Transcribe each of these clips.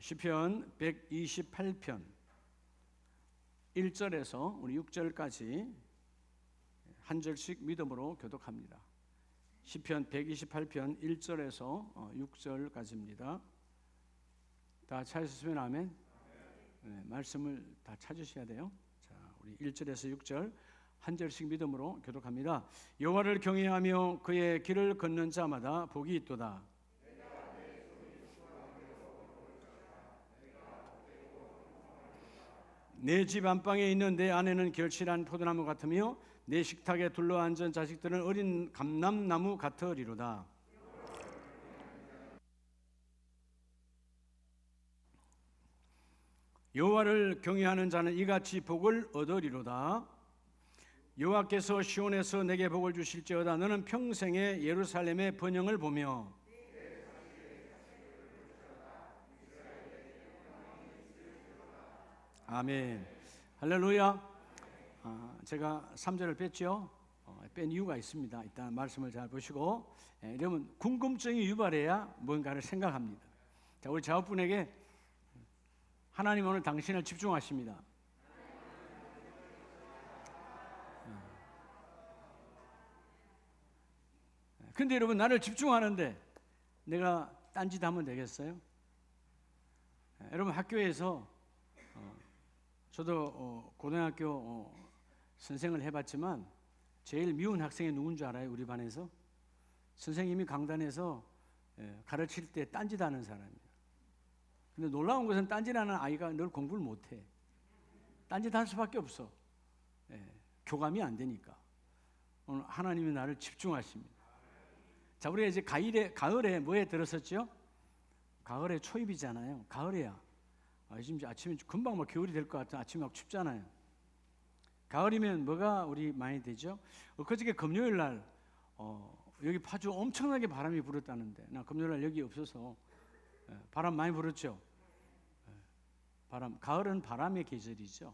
시편 128편 1절에서 우리 6절까지 한 절씩 믿음으로 교독합니다. 시편 128편 1절에서 6절까지입니다. 다 찾으시면 아멘. 네, 말씀을 다 찾으셔야 돼요. 자, 우리 1절에서 6절 한 절씩 믿음으로 교독합니다. 여호와를 경외하며 그의 길을 걷는 자마다 복이 있도다. 내 집 안방에 있는 내 아내는 결실한 포도나무 같으며 내 식탁에 둘러앉은 자식들은 어린 감람나무 같으리로다. 여호와를 경외하는 자는 이같이 복을 얻으리로다. 여호와께서 시온에서 내게 복을 주실지어다. 너는 평생에 예루살렘의 번영을 보며 아멘. 할렐루야. 제가 3절을 뺐죠. 뺀 이유가 있습니다. 일단 말씀을 잘 보시고, 여러분 궁금증이 유발해야 뭔가를 생각합니다. 자, 우리 자업분에게 하나님 오늘 당신을 집중하십니다. 근데 여러분 나를 집중하는데 내가 딴짓 하면 되겠어요? 여러분 학교에서 저도 고등학교 선생을 해봤지만 제일 미운 학생이 누군 줄 알아요? 우리 반에서 선생님이 강단에서 가르칠 때 딴짓하는 사람이에요. 근데 놀라운 것은 딴짓하는 아이가 늘 공부를 못해. 딴짓할 수밖에 없어. 교감이 안 되니까. 오늘 하나님이 나를 집중하십니다. 자, 우리가 이제 가을에 뭐에 들었었죠? 가을에 초입이잖아요. 가을에야. 요즘 아침에 금방 뭐 겨울이 될 것 같은 아침에 막 춥잖아요. 가을이면 뭐가 우리 많이 되죠? 그저께 금요일 날 여기 파주 엄청나게 바람이 불었다는데 나 금요일 날 여기 없어서 바람 많이 불었죠. 바람, 가을은 바람의 계절이죠.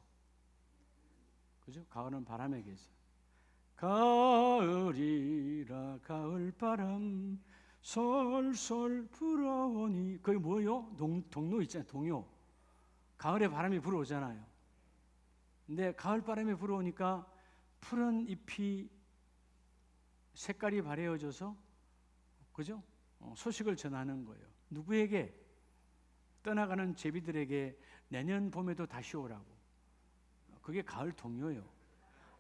그죠? 가을은 바람의 계절. 가을이라 가을바람 솔솔 불어오니 그게 뭐요? 동요 있잖아요. 동요. 가을에 바람이 불어오잖아요. 근데 가을 바람이 불어오니까 푸른 잎이 색깔이 바래어져서 그죠? 소식을 전하는 거예요. 누구에게? 떠나가는 제비들에게 내년 봄에도 다시 오라고. 그게 가을 동요예요.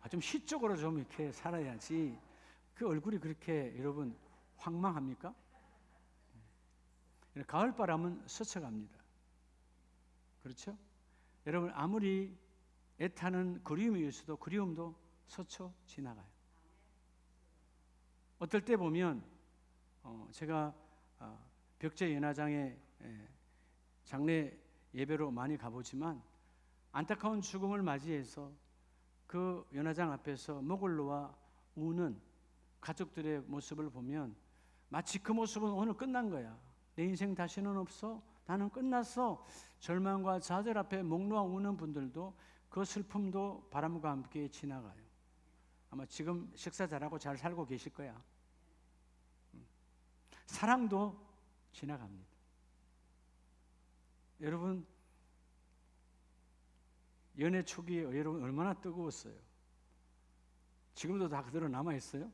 좀 시적으로 좀 이렇게 살아야지. 그 얼굴이 그렇게 여러분 황망합니까? 가을 바람은 스쳐갑니다. 그렇죠? 여러분 아무리 애타는 그리움이 있어도 그리움도 스쳐 지나가요. 어떨 때 보면 제가 벽제 연화장에 장례 예배로 많이 가보지만 안타까운 죽음을 맞이해서 그 연화장 앞에서 목을 놓아 우는 가족들의 모습을 보면 마치 그 모습은 오늘 끝난 거야. 내 인생 다시는 없어. 나는 끝났어. 절망과 좌절 앞에 목 놓아 우는 분들도 그 슬픔도 바람과 함께 지나가요. 아마 지금 식사 잘하고 잘 살고 계실 거야. 사랑도 지나갑니다. 여러분 연애 초기에 여러분 얼마나 뜨거웠어요. 지금도 다 그대로 남아있어요?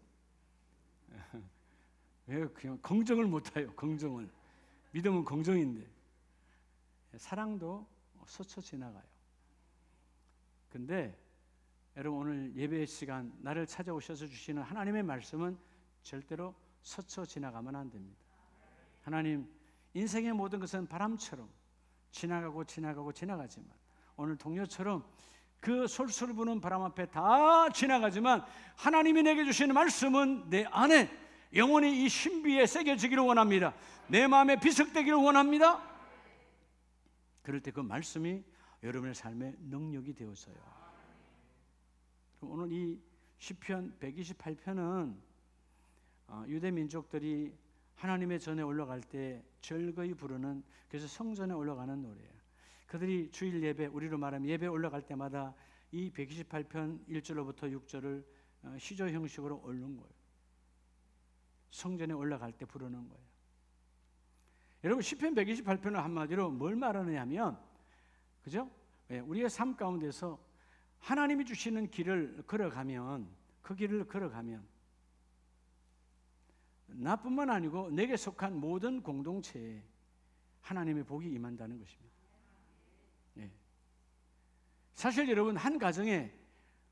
왜 그냥 긍정을 못해요. 긍정을. 믿음은 긍정인데 사랑도 스쳐 지나가요. 근데 여러분 오늘 예배 시간 나를 찾아오셔서 주시는 하나님의 말씀은 절대로 스쳐 지나가면 안 됩니다. 하나님 인생의 모든 것은 바람처럼 지나가고 지나가지만 오늘 동료처럼 그 솔솔 부는 바람 앞에 다 지나가지만 하나님이 내게 주시는 말씀은 내 안에 영원히 이 신비에 새겨지기를 원합니다. 내 마음에 비석되기를 원합니다. 그럴 때 그 말씀이 여러분의 삶의 능력이 되어서요. 오늘 이 시편 128편은 유대 민족들이 하나님의 전에 올라갈 때 즐거이 부르는, 그래서 성전에 올라가는 노래예요. 그들이 주일 예배, 우리로 말하면 예배 올라갈 때마다 이 128편 1절로부터 6절을 시조 형식으로 옳는 거예요. 성전에 올라갈 때 부르는 거예요. 여러분 시편 128편은 한마디로 뭘 말하느냐면, 그죠? 우리의 삶 가운데서 하나님이 주시는 길을 걸어가면, 그 길을 걸어가면 나뿐만 아니고 내게 속한 모든 공동체에 하나님의 복이 임한다는 것입니다. 사실 여러분, 한 가정에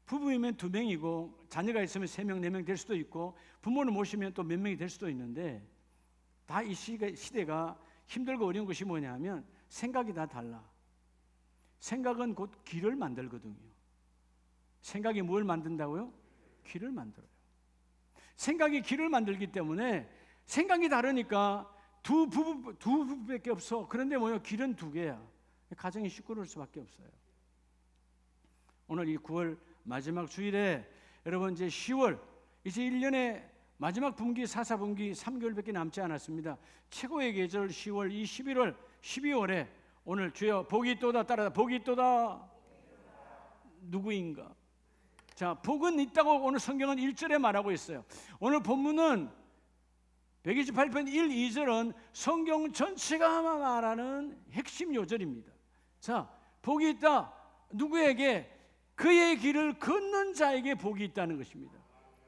부부이면 2명이고 자녀가 있으면 3명, 4명 될 수도 있고 부모를 모시면 또 몇 명이 될 수도 있는데, 다 이 시대가 힘들고 어려운 것이 뭐냐면 생각이 다 달라. 생각은 곧 길을 만들거든요. 생각이 뭘 만든다고요? 길을 만들어요. 생각이 길을 만들기 때문에, 생각이 다르니까 두 부부밖에 없어. 그런데 뭐요? 길은 2개야. 가정이 시끄러울 수밖에 없어요. 오늘 이 9월 마지막 주일에 여러분, 이제 10월, 이제 1년의 마지막 분기, 사사분기 3개월밖에 남지 않았습니다. 최고의 계절 10월, 이 11월, 12월에 오늘 주여 복이 있도다, 따라다 복이 있도다. 누구인가? 자, 복은 있다고 오늘 성경은 1절에 말하고 있어요. 오늘 본문은 128편 1, 2절은 성경 전체가 말하는 핵심 요절입니다. 자, 복이 있다. 누구에게? 그의 길을 걷는 자에게 복이 있다는 것입니다.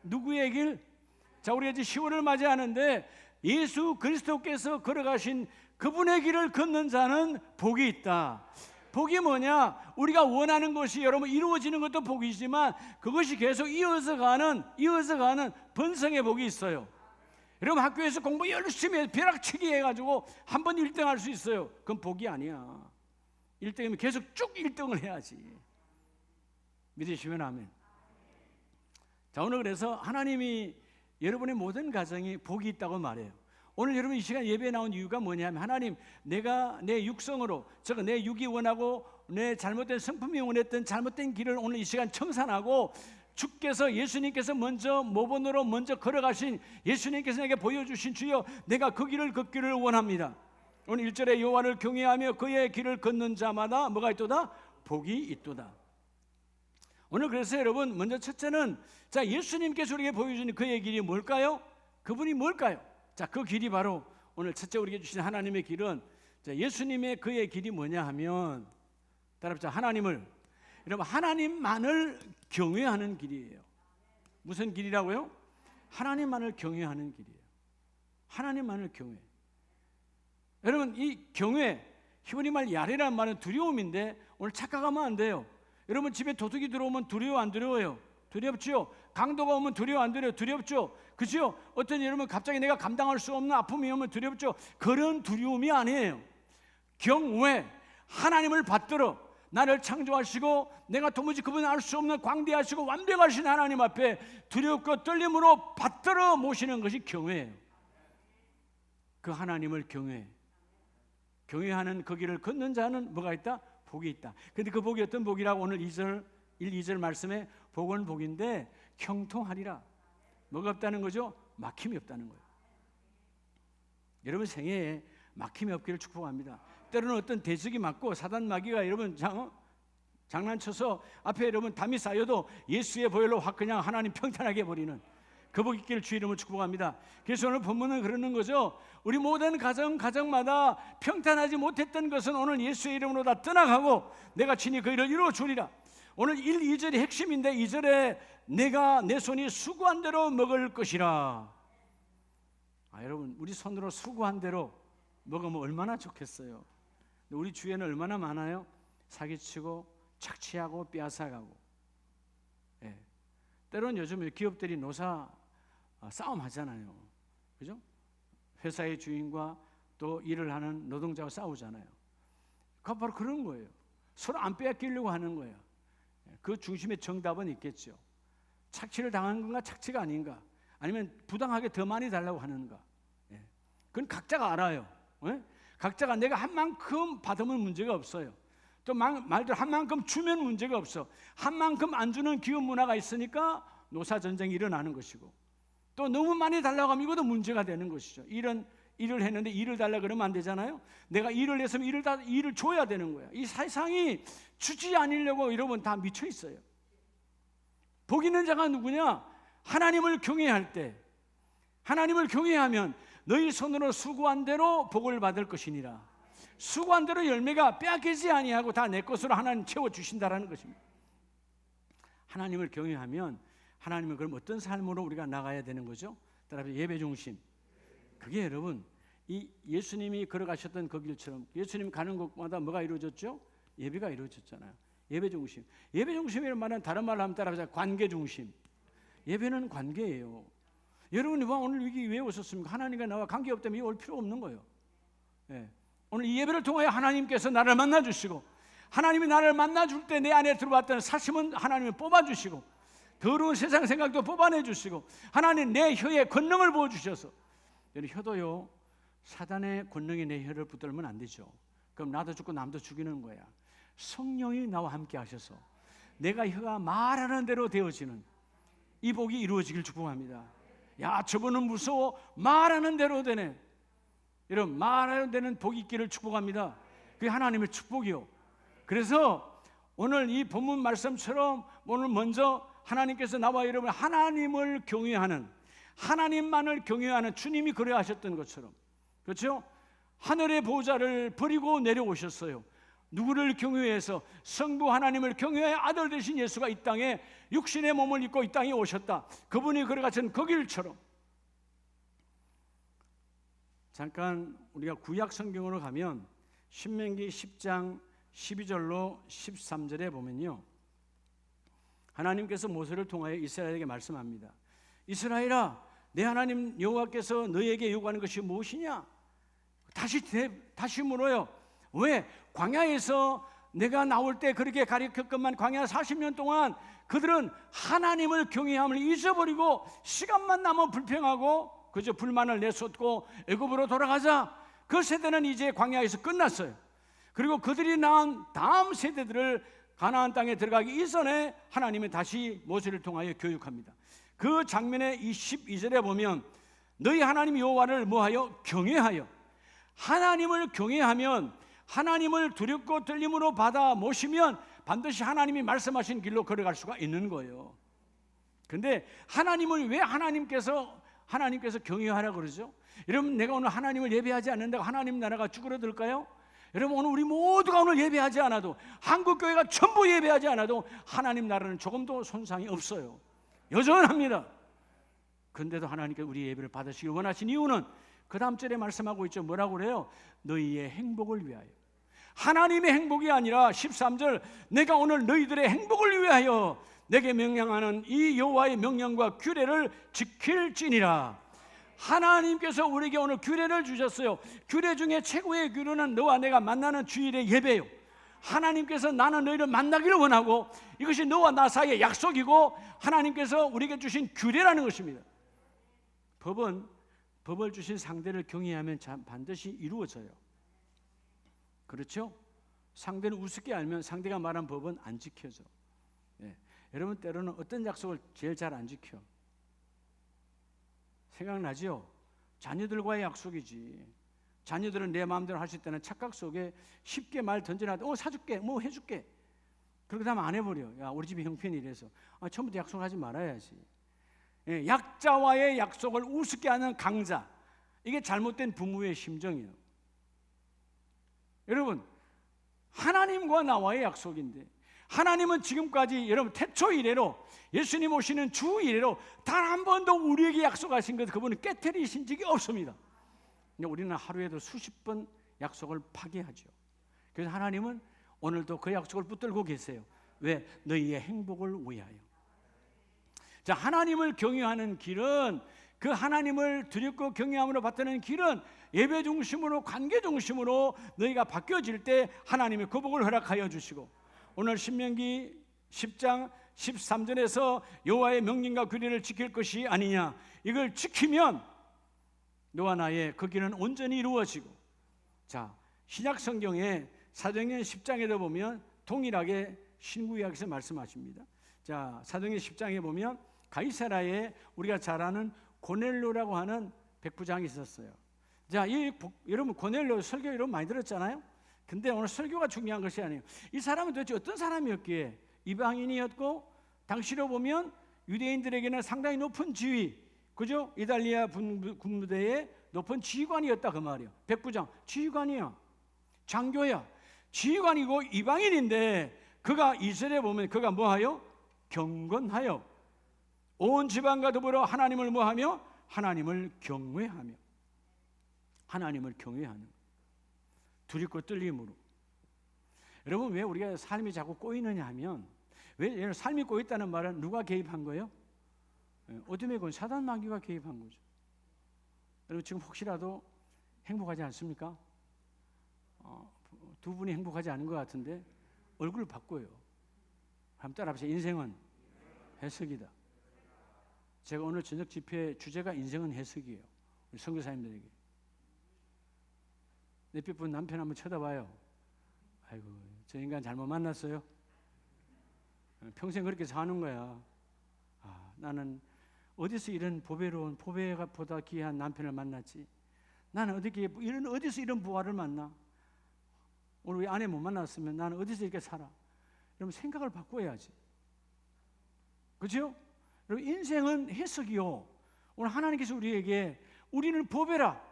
누구의 길? 자, 우리가 이제 10월을 맞이하는데 예수 그리스도께서 걸어가신 그분의 길을 걷는 자는 복이 있다. 복이 뭐냐? 우리가 원하는 것이 여러분 이루어지는 것도 복이지만, 그것이 계속 이어서 가는 번성의 복이 있어요. 여러분, 학교에서 공부 열심히 해서 벼락치기 해가지고 한 번 1등 할 수 있어요. 그건 복이 아니야. 1등이면 계속 쭉 1등을 해야지. 믿으시면 아멘. 자, 오늘 그래서 하나님이 여러분의 모든 가정이 복이 있다고 말해요. 오늘 여러분 이 시간 예배에 나온 이유가 뭐냐면, 하나님, 내가 내 육성으로, 즉 내 육이 원하고 내 잘못된 성품이 원했던 잘못된 길을 오늘 이 시간 청산하고, 주께서, 예수님께서 먼저 모본으로 먼저 걸어가신 예수님께서 내게 보여주신 주여, 내가 그 길을 걷기를 원합니다. 오늘 1절에 여호와를 경외하며 그의 길을 걷는 자마다 뭐가 있도다? 복이 있도다. 오늘 그래서 여러분, 먼저 첫째는, 자, 예수님께서 우리에게 보여주는 그의 길이 뭘까요? 그분이 뭘까요? 자, 그 길이 바로 오늘 첫째 우리에게 주신 하나님의 길은, 자, 예수님의 그의 길이 뭐냐 하면, 따라합시다. 하나님을, 여러분, 하나님만을 경외하는 길이에요. 무슨 길이라고요? 하나님만을 경외하는 길이에요. 하나님만을 경외. 여러분, 이 경외, 히브리 말 야레라는 말은 두려움인데, 오늘 착각하면 안 돼요. 여러분, 집에 도둑이 들어오면 두려워 안 두려워요? 두렵죠. 강도가 오면 두려워 안 두려워? 두렵죠. 그렇죠? 어떤 여러분 갑자기 내가 감당할 수 없는 아픔이 오면 두렵죠. 그런 두려움이 아니에요. 경외, 하나님을 받들어 나를 창조하시고 내가 도무지 그분을 알 수 없는 광대하시고 완벽하신 하나님 앞에 두렵고 떨림으로 받들어 모시는 것이 경외예요. 그 하나님을 경외하는 그 길을 걷는 자는 뭐가 있다? 복이 있다. 그런데 그 복이 어떤 복이라고? 오늘 1, 2절 말씀에 복은 복인데 형통하리라. 뭐가 없다는 거죠? 막힘이 없다는 거예요. 여러분 생애에 막힘이 없기를 축복합니다. 때로는 어떤 대적이 맞고 사단 마귀가 여러분 장난쳐서 앞에 여러분 담이 쌓여도 예수의 보혈로 확 그냥 하나님 평탄하게 해버리는 그 복 있기를 주 이름으로 축복합니다. 그래서 오늘 본문은 그러는 거죠. 우리 모든 가정마다 평탄하지 못했던 것은 오늘 예수의 이름으로 다 떠나가고 내가 친히 그 일을 이루어 주리라. 오늘 1, 2절이 핵심인데 2절에 내가 내 손이 수고한 대로 먹을 것이라. 여러분, 우리 손으로 수고한 대로 먹으면 얼마나 좋겠어요. 우리 주위에는 얼마나 많아요? 사기치고 착취하고 빼앗아가고. 때로는 요즘 기업들이 노사 싸움 하잖아요. 그죠? 회사의 주인과 또 일을 하는 노동자가 싸우잖아요. 그거 바로 그런 거예요. 서로 안 빼앗기려고 하는 거예요. 그 중심에 정답은 있겠죠. 착취를 당한 건가, 착취가 아닌가, 아니면 부당하게 더 많이 달라고 하는가. 그건 각자가 알아요. 각자가 내가 한 만큼 받으면 문제가 없어요. 또 말대로 한 만큼 주면 문제가 없어. 한 만큼 안 주는 기업 문화가 있으니까 노사 전쟁이 일어나는 것이고, 또 너무 많이 달라고 하면 이것도 문제가 되는 것이죠. 일을 했는데 일을 달라 그러면 안 되잖아요. 내가 일을 했으면 일을 줘야 되는 거야. 이 세상이 주지 않으려고 여러분 다 미쳐 있어요. 복 있는 자가 누구냐? 하나님을 경외할 때, 하나님을 경외하면 너희 손으로 수고한 대로 복을 받을 것이니라. 수고한 대로 열매가 빼앗기지 아니하고 다 내 것으로 하나님 채워주신다라는 것입니다. 하나님을 경외하면 하나님은 그럼 어떤 삶으로 우리가 나가야 되는 거죠? 따라서 예배 중심. 그게 여러분 이 예수님이 걸어가셨던 그 길처럼 예수님 가는 곳마다 뭐가 이루어졌죠? 예배가 이루어졌잖아요. 예배 중심. 예배 중심이라는 말은 다른 말로 하면 따라서 관계 중심. 예배는 관계예요. 여러분이 오늘 여기 왜 오셨습니까? 하나님과 나와 관계 없다면 올 필요 없는 거예요. 예. 오늘 이 예배를 통하여 하나님께서 나를 만나주시고 하나님이 나를 만나줄 때 내 안에 들어왔던 사심은 하나님이 뽑아주시고 더러운 세상 생각도 뽑아내주시고 하나님 내 혀에 권능을 부어주셔서 혀도요 사단의 권능이 내 혀를 붙들면 안 되죠. 그럼 나도 죽고 남도 죽이는 거야. 성령이 나와 함께 하셔서 내가 혀가 말하는 대로 되어지는 이 복이 이루어지길 축복합니다. 야, 저분은 무서워. 말하는 대로 되네. 여러분, 말하는 되는 복이 있기를 축복합니다. 그게 하나님의 축복이요. 그래서 오늘 이 본문 말씀처럼 오늘 먼저 하나님께서 나와 여러분 하나님을 경외하는, 하나님만을 경외하는, 주님이 그래하셨던 것처럼, 그렇죠? 하늘의 보좌를 버리고 내려오셨어요. 누구를 경외해서? 성부 하나님을 경외하여 아들 되신 예수가 이 땅에 육신의 몸을 입고 이 땅에 오셨다. 그분이 걸어가신 그 길처럼. 잠깐 우리가 구약 성경으로 가면 신명기 10장 12절로 13절에 보면요, 하나님께서 모세를 통하여 이스라엘에게 말씀합니다. 이스라엘아, 내 하나님 여호와께서 너에게 요구하는 것이 무엇이냐? 다시 물어요. 왜? 광야에서 내가 나올 때 그렇게 가르쳤건만 광야 40년 동안 그들은 하나님을 경외함을 잊어버리고 시간만 나면 불평하고 그저 불만을 내쏟고 애굽으로 돌아가자. 그 세대는 이제 광야에서 끝났어요. 그리고 그들이 낳은 다음 세대들을 가나안 땅에 들어가기 이전에 하나님은 다시 모세를 통하여 교육합니다. 그 장면의 12절에 보면 너희 하나님 여호와를 뭐하여? 경외하여. 하나님을 경외하면 하나님을 두렵고 떨림으로 받아 모시면 반드시 하나님이 말씀하신 길로 걸어갈 수가 있는 거예요. 그런데 하나님을 왜 하나님께서 경외하라고 그러죠? 여러분, 내가 오늘 하나님을 예배하지 않는다고 하나님 나라가 쭈그러들까요? 여러분, 오늘 우리 모두가 오늘 예배하지 않아도, 한국교회가 전부 예배하지 않아도 하나님 나라는 조금도 손상이 없어요. 여전합니다. 그런데도 하나님께서 우리 예배를 받으시길 원하신 이유는 그 다음 절에 말씀하고 있죠. 뭐라고 그래요? 너희의 행복을 위하여. 하나님의 행복이 아니라 13절, 내가 오늘 너희들의 행복을 위하여 내게 명령하는 이 여호와의 명령과 규례를 지킬지니라. 하나님께서 우리에게 오늘 규례를 주셨어요. 규례 중에 최고의 규례는 너와 내가 만나는 주일의 예배요. 하나님께서 나는 너희를 만나기를 원하고 이것이 너와 나 사이의 약속이고 하나님께서 우리에게 주신 규례라는 것입니다. 법을 주신 상대를 경외하면 반드시 이루어져요. 그렇죠? 상대를 우습게 알면 상대가 말한 법은 안 지켜져. 예. 여러분, 때로는 어떤 약속을 제일 잘 안 지켜? 생각나죠? 자녀들과의 약속이지. 자녀들은 내 마음대로 할 수 있다는 착각 속에 쉽게 말 던져놔도 사줄게, 뭐 해줄게. 그러고 나면 안 해버려. 야, 우리 집이 형편이 이래서. 처음부터 약속하지 말아야지. 예, 약자와의 약속을 우습게 하는 강자, 이게 잘못된 부모의 심정이에요. 여러분, 하나님과 나와의 약속인데 하나님은 지금까지 여러분 태초 이래로 예수님 오시는 주 이래로 단 한 번도 우리에게 약속하신 것 그분은 깨트리신 적이 없습니다. 근데 우리는 하루에도 수십 번 약속을 파기하죠. 그래서 하나님은 오늘도 그 약속을 붙들고 계세요. 왜? 너희의 행복을 위하여. 자, 하나님을 경외하는 길은, 그 하나님을 두렵고 경외함으로 받드는 길은 예배 중심으로, 관계 중심으로 너희가 바뀌어질 때 하나님의 그 복을 허락하여 주시고, 오늘 신명기 10장 13절에서 여호와의 명령과 규례를 지킬 것이 아니냐, 이걸 지키면 너와 나의 그 길은 온전히 이루어지고. 자, 신약 성경에 사도행전 10장에도 보면 동일하게 신구약에서 말씀하십니다. 자, 사도행전 10장에 보면 가이사라에 우리가 잘 아는 고넬료라고 하는 백부장이 있었어요. 자, 여러분 고넬료 설교 여러분 많이 들었잖아요. 근데 오늘 설교가 중요한 것이 아니에요. 이 사람은 도대체 어떤 사람이었기에? 이방인이었고 당시로 보면 유대인들에게는 상당히 높은 지위, 그죠? 이달리아 군부대의 높은 지휘관이었다 그 말이야. 백부장 지휘관이야. 장교야. 지휘관이고 이방인인데 그가 이스라엘에 보면 그가 뭐하여? 경건하여 온 지방과 더불어 하나님을 뭐하며? 하나님을 경외하며. 하나님을 경외하는 두렵고 떨림으로. 여러분 왜 우리가 삶이 자꾸 꼬이느냐 하면 왜 삶이 꼬였다는 말은 누가 개입한 거예요? 어둠의 권 사단 마귀가 개입한 거죠. 여러분 지금 혹시라도 행복하지 않습니까? 두 분이 행복하지 않은 것 같은데 얼굴을 바꿔요. 한번 따라합시다. 인생은 해석이다. 제가 오늘 저녁 집회 주제가 인생은 해석이에요. 우리 선교사님들에게. 옆에 분 남편 한번 쳐다봐요. 아이고 저 인간 잘못 만났어요. 평생 그렇게 사는 거야. 나는 어디서 이런 보배로운 보배가 보다 귀한 남편을 만났지. 나는 어디서 이런 부하를 만나. 오늘 우리 아내 못 만났으면 나는 어디서 이렇게 살아. 여러분 생각을 바꿔야지. 그렇죠? 여러분 인생은 해석이요. 오늘 하나님께서 우리에게 우리는 보배라.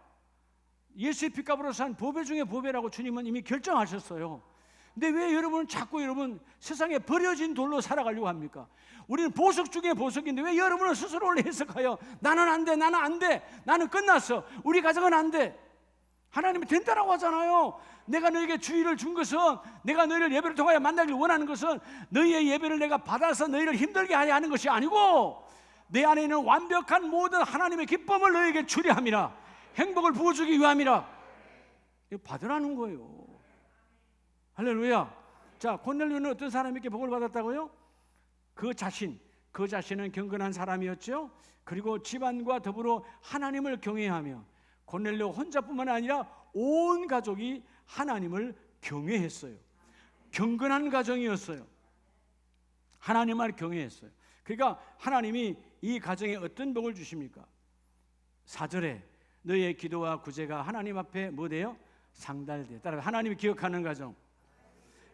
예수의 피값으로 산 보배 중에 보배라고 주님은 이미 결정하셨어요. 근데 왜 여러분은 자꾸 여러분 세상에 버려진 돌로 살아가려고 합니까? 우리는 보석 중에 보석인데 왜 여러분은 스스로를 해석하여 나는 안 돼, 나는 안 돼, 나는 끝났어, 우리 가정은 안 돼. 하나님이 된다라고 하잖아요. 내가 너에게 주의를 준 것은, 내가 너희를 예배를 통하여 만나길 원하는 것은 너희의 예배를 내가 받아서 너희를 힘들게 하려 하는 것이 아니고 내 안에 있는 완벽한 모든 하나님의 기쁨을 너희에게 주려 함이라. 행복을 부어주기 위함이라. 이거 받으라는 거예요. 할렐루야. 자, 고넬료는 어떤 사람에게 복을 받았다고요? 그 자신은 경건한 사람이었죠. 그리고 집안과 더불어 하나님을 경외하며, 고넬료 혼자뿐만 아니라 온 가족이 하나님을 경외했어요. 경건한 가정이었어요. 하나님을 경외했어요. 그러니까 하나님이 이 가정에 어떤 복을 주십니까? 4절에 너의 기도와 구제가 하나님 앞에 뭐돼요? 상달돼. 따라 하나님이 기억하는 가정.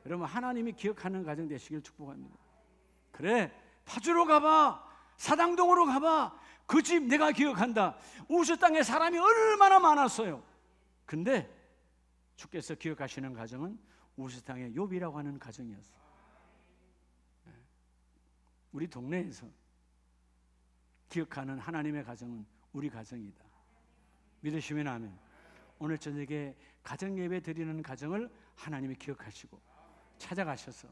여러분 하나님이 기억하는 가정 되시길 축복합니다. 그래, 파주로 가봐, 사당동으로 가봐, 그 집 내가 기억한다. 우스 땅에 사람이 얼마나 많았어요. 근데 주께서 기억하시는 가정은 우스 땅의 욥이라고 하는 가정이었어요. 우리 동네에서 기억하는 하나님의 가정은 우리 가정이다. 믿으시면 아멘. 오늘 저녁에 가정 예배 드리는 가정을 하나님이 기억하시고 찾아가셔서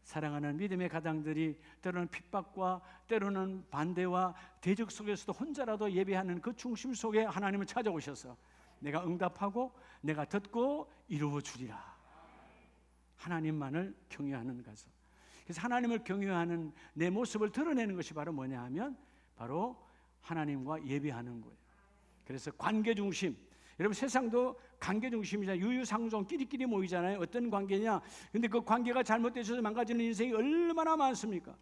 사랑하는 믿음의 가장들이 때로는 핍박과 때로는 반대와 대적 속에서도 혼자라도 예배하는 그 중심 속에 하나님을 찾아오셔서 내가 응답하고 내가 듣고 이루어 주리라. 하나님만을 경외하는 가정. 그래서 하나님을 경외하는 내 모습을 드러내는 것이 바로 뭐냐 하면 바로 하나님과 예배하는 거예요. 그래서 관계 중심. 여러분 세상도 관계 중심이잖아요. 유유상종 끼리끼리 모이잖아요. 어떤 관계냐? 근데 그 관계가 잘못되셔서 망가지는 인생이 얼마나 많습니까?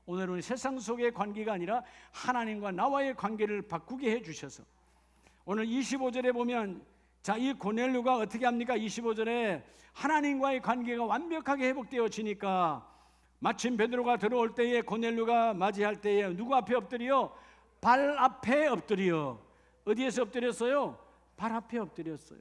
오늘은 세상 속의 관계가 아니라 하나님과 나와의 관계를 바꾸게 해주셔서 오늘 25절에 보면 자, 이 고넬료가 어떻게 합니까? 25절에 하나님과의 관계가 완벽하게 회복되어지니까 마침 베드로가 들어올 때에 고넬료가 맞이할 때에 누구 앞에 엎드려? 발 앞에 엎드려. 어디에서 엎드렸어요? 발 앞에 엎드렸어요.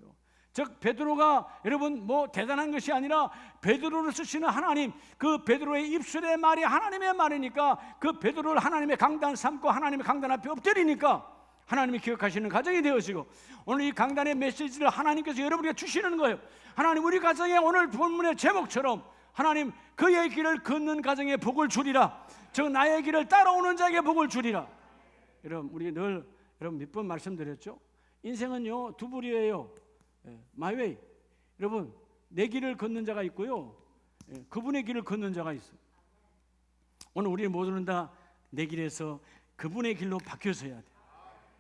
즉 베드로가 여러분 뭐 대단한 것이 아니라 베드로를 쓰시는 하나님, 그 베드로의 입술의 말이 하나님의 말이니까 그 베드로를 하나님의 강단 삼고 하나님의 강단 앞에 엎드리니까 하나님이 기억하시는 가정이 되어지고 오늘 이 강단의 메시지를 하나님께서 여러분에게 주시는 거예요. 하나님 우리 가정에 오늘 본문의 제목처럼 하나님 그의 길을 걷는 가정에 복을 주리라. 즉 나의 길을 따라오는 자에게 복을 주리라. 여러분 우리 늘 여러분 몇 번 말씀드렸죠? 인생은요 두 부류예요. 마이웨이. 여러분 내 길을 걷는 자가 있고요, 그분의 길을 걷는 자가 있어요. 오늘 우리 모두는 다 내 길에서 그분의 길로 바뀌어서 해야 돼.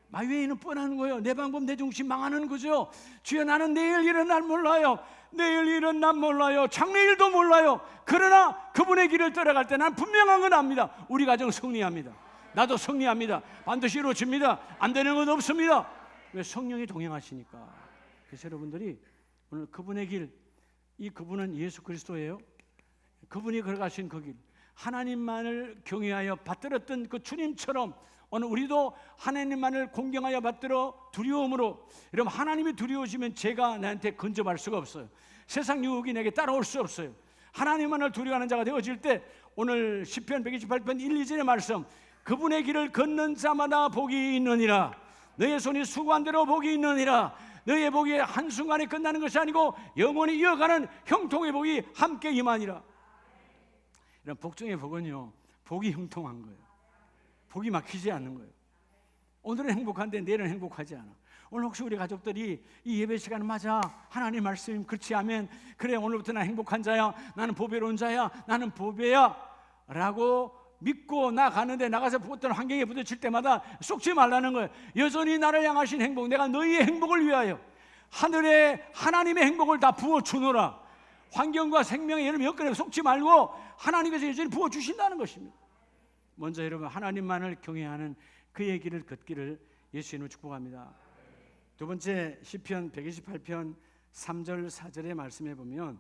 마이웨이는 뻔한 거예요. 내 방법 내 중심 망하는 거죠. 주여 나는 내일 일은 난 몰라요. 내일 일은 난 몰라요. 장래일도 몰라요. 그러나 그분의 길을 따라갈 때 난 분명한 건 압니다. 우리 가정 승리합니다. 나도 승리합니다. 반드시 이루어집니다. 안 되는 건 없습니다. 왜? 성령이 동행하시니까. 그래서 여러분들이 오늘 그분의 길, 이 그분은 예수 그리스도예요. 그분이 걸어가신 그 길, 하나님만을 경외하여 받들었던 그 주님처럼 오늘 우리도 하나님만을 공경하여 받들어 두려움으로, 여러분 하나님이 두려우시면 죄가 나한테 근접할 수가 없어요. 세상 유혹이 내게 따라올 수 없어요. 하나님만을 두려워하는 자가 되어질 때, 오늘 시편 128편 1, 2절의 말씀, 그분의 길을 걷는 자마다 복이 있느니라. 너의 손이 수고한 대로 복이 있느니라. 너의 복이 한순간에 끝나는 것이 아니고 영원히 이어가는 형통의 복이 함께 임하니라. 이런 복 중의 복은요, 복이 형통한 거예요. 복이 막히지 않는 거예요. 오늘은 행복한데 내일은 행복하지 않아. 오늘 혹시 우리 가족들이 이 예배 시간 맞아, 하나님 말씀 그렇지 하면, 그래 오늘부터 나 행복한 자야, 나는 보배로운 자야, 나는 보배야 라고 믿고 나가는데, 나가서 어떤 환경에 부딪힐 때마다 속지 말라는 거예요. 여전히 나를 향하신 행복, 내가 너희의 행복을 위하여 하늘에 하나님의 행복을 다 부어주노라. 환경과 생명의 여러분 여건에 속지 말고 하나님께서 여전히 부어주신다는 것입니다. 먼저 여러분 하나님만을 경외하는 그의 길을 걷기를 예수 이름으로 축복합니다. 두 번째, 시편 128편 3절 4절의 말씀에 보면,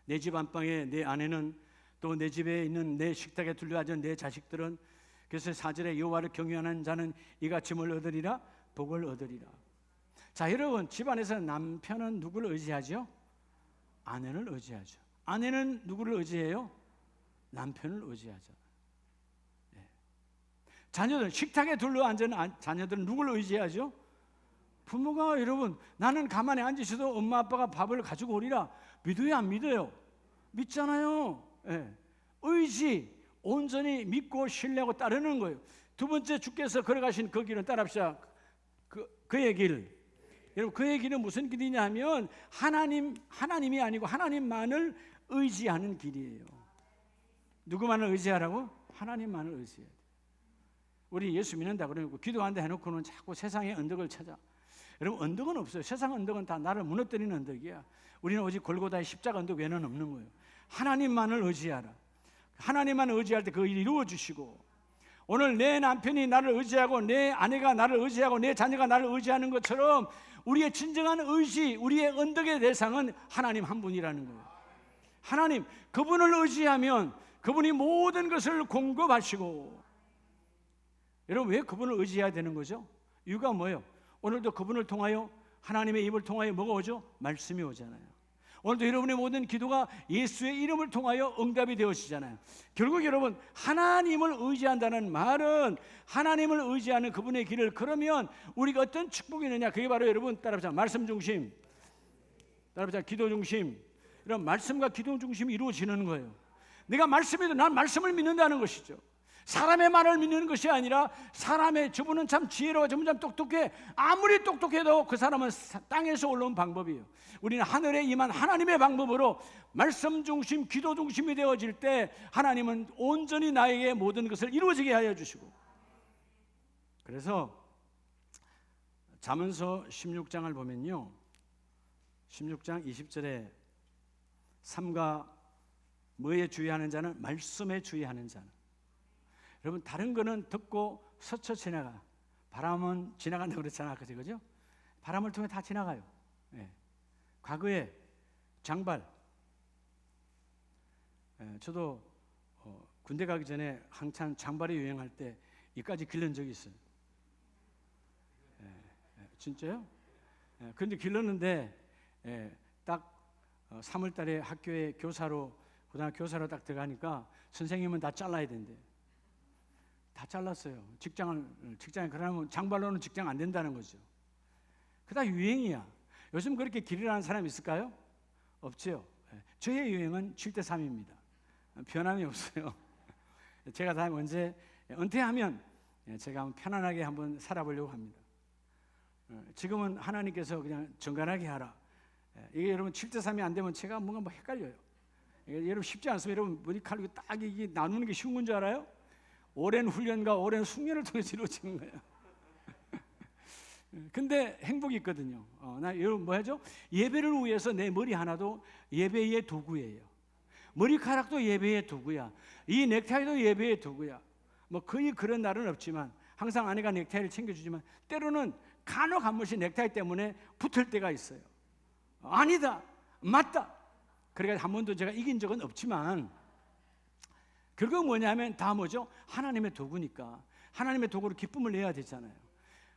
내 집 안방에 내 아내는, 또 내 집에 있는 내 식탁에 둘러앉은 내 자식들은, 그래서 4절에 여호와를 경외하는 자는 이같이 뭘 얻으리라? 복을 얻으리라. 자, 여러분 집안에서 남편은 누구를 의지하죠? 아내를 의지하죠. 아내는 누구를 의지해요? 남편을 의지하죠. 네. 자녀들, 식탁에 둘러앉은 자녀들은 누구를 의지하죠? 부모가. 여러분 나는 가만히 앉으셔도 엄마 아빠가 밥을 가지고 오리라. 믿어요 안 믿어요? 믿잖아요. 네. 의지, 온전히 믿고 신뢰하고 따르는 거예요. 두 번째, 주께서 걸어가신 그 길은 따라합시다. 그의 길. 여러분 그의 길은 무슨 길이냐 하면 하나님이 아니고 하나님만을 의지하는 길이에요. 누구만을 의지하라고? 하나님만을 의지해야 돼. 우리 예수 믿는다 그러고 기도한다 해놓고는 자꾸 세상의 언덕을 찾아. 여러분 언덕은 없어요. 세상 언덕은 다 나를 무너뜨리는 언덕이야. 우리는 오직 골고다의 십자가 언덕 외에는 없는 거예요. 하나님만을 의지하라. 하나님만을 의지할 때 그 일이 이루어주시고, 오늘 내 남편이 나를 의지하고 내 아내가 나를 의지하고 내 자녀가 나를 의지하는 것처럼 우리의 진정한 의지, 우리의 언덕의 대상은 하나님 한 분이라는 거예요. 하나님, 그분을 의지하면 그분이 모든 것을 공급하시고. 여러분 왜 그분을 의지해야 되는 거죠? 이유가 뭐예요? 오늘도 그분을 통하여, 하나님의 입을 통하여 뭐가 오죠? 말씀이 오잖아요. 오늘도 여러분의 모든 기도가 예수의 이름을 통하여 응답이 되어지잖아요. 결국 여러분 하나님을 의지한다는 말은, 하나님을 의지하는 그분의 길을 걸으면 우리가 어떤 축복이 있느냐, 그게 바로 여러분 따라합시다. 말씀 중심, 따라합시다. 기도 중심. 이런 말씀과 기도 중심이 이루어지는 거예요. 내가 말씀에도 난 말씀을 믿는다는 것이죠. 사람의 말을 믿는 것이 아니라, 사람의, 저분은 참 지혜로워, 저분은 참 똑똑해, 아무리 똑똑해도 그 사람은 땅에서 올라온 방법이에요. 우리는 하늘에 임한 하나님의 방법으로 말씀 중심, 기도 중심이 되어질 때 하나님은 온전히 나에게 모든 것을 이루어지게 하여 주시고. 그래서 잠언서 16장을 보면요, 16장 20절에 삼가 뭐에 주의하는 자는 말씀에 주의하는 자는. 여러분 다른 거는 듣고 스쳐 지나가. 바람은 지나간다고 그랬잖아, 그죠? 바람을 통해 다 지나가요. 네. 과거에 장발, 저도 군대 가기 전에 한참 장발이 유행할 때 이까지 길른 적이 있어요. 진짜요? 그런데 길렀는데 딱 3월 달에 학교에 교사로, 고등학교 교사로 딱 들어가니까 선생님은 다 잘라야 된대. 다 잘랐어요. 직장에 그러면 장발로는 직장 안 된다는 거죠. 그다 유행이야. 요즘 그렇게 길이라는 사람 있을까요? 없죠. 저의 유행은 7대3입니다. 변함이 없어요. 제가 다음에 언제 은퇴하면 제가 한번 편안하게 한번 살아보려고 합니다. 지금은 하나님께서 그냥 정갈하게 하라. 이게 여러분 7대3이 안 되면 제가 뭔가 뭐 헷갈려요. 이게 여러분 쉽지 않습니다. 여러분 머리칼로 딱 이게 나누는 게 쉬운 건 줄 알아요? 오랜 훈련과 오랜 숙련을 통해서 이루어지는 거예요. 근데 행복이 있거든요. 나 여러분 뭐 하죠? 예배를 위해서 내 머리 하나도 예배의 도구예요. 머리카락도 예배의 도구야. 이 넥타이도 예배의 도구야. 뭐 거의 그런 날은 없지만 항상 아내가 넥타이를 챙겨주지만 때로는 간혹 한 번씩 넥타이 때문에 붙을 때가 있어요. 아니다, 맞다. 그러니까 한 번도 제가 이긴 적은 없지만, 결국 뭐냐면 다 뭐죠? 하나님의 도구니까. 하나님의 도구로 기쁨을 내야 되잖아요.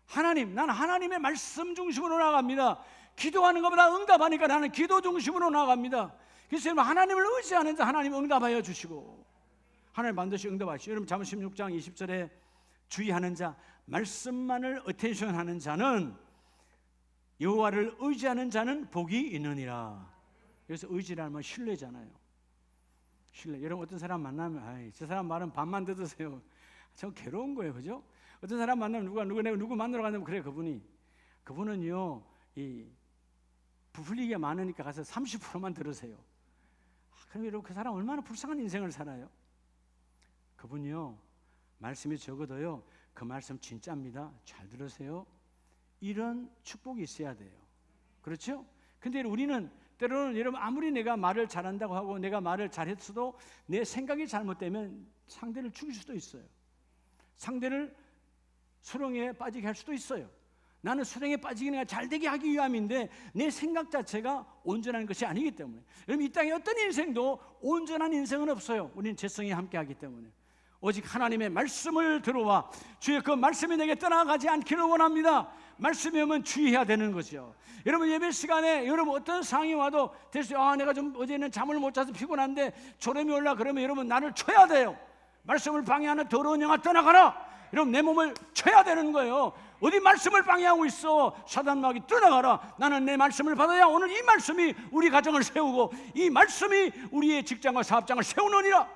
하나님, 나는 하나님의 말씀 중심으로 나아갑니다. 기도하는 것보다 응답하니까 나는 기도 중심으로 나아갑니다. 그래서 여러분, 하나님을 의지하는 자 하나님 응답하여 주시고 하나님 반드시 응답하시죠. 여러분 잠언 16장 20절에 주의하는 자, 말씀만을 어텐션하는 자는, 여호와를 의지하는 자는 복이 있느니라. 그래서 의지라는 건 신뢰잖아요. 신뢰. 여러분 어떤 사람 만나면 저 사람 말은 반만 듣으세요. 저 괴로운 거예요, 그죠? 어떤 사람 만나면 누구 만나러 가냐면 그래, 그분은요 이 부풀리기가 많으니까 가서 30%만 들으세요. 그럼 여러분 그 사람 얼마나 불쌍한 인생을 살아요? 그분이요 말씀이 적어도요 그 말씀 진짜입니다, 잘 들으세요, 이런 축복이 있어야 돼요. 그렇죠? 근데 우리는 때로는 여러분 아무리 내가 말을 잘한다고 하고 내가 말을 잘했어도 내 생각이 잘못되면 상대를 죽일 수도 있어요. 상대를 수렁에 빠지게 할 수도 있어요. 나는 수렁에 빠지기가 잘되게 하기 위함인데 내 생각 자체가 온전한 것이 아니기 때문에, 여러분 이 땅에 어떤 인생도 온전한 인생은 없어요. 우리는 재성이 함께하기 때문에 오직 하나님의 말씀을 들어와 주의 그 말씀이 내게 떠나가지 않기를 원합니다. 말씀이 오면 주의해야 되는 거죠. 여러분 예배 시간에 여러분 어떤 상황이 와도 됐어요. 내가 좀 어제는 잠을 못 자서 피곤한데 졸음이 올라, 그러면 여러분 나를 쳐야 돼요. 말씀을 방해하는 더러운 영아 떠나가라. 여러분 내 몸을 쳐야 되는 거예요. 어디 말씀을 방해하고 있어? 사단 마귀 떠나가라. 나는 내 말씀을 받아야 오늘 이 말씀이 우리 가정을 세우고 이 말씀이 우리의 직장과 사업장을 세우느니라.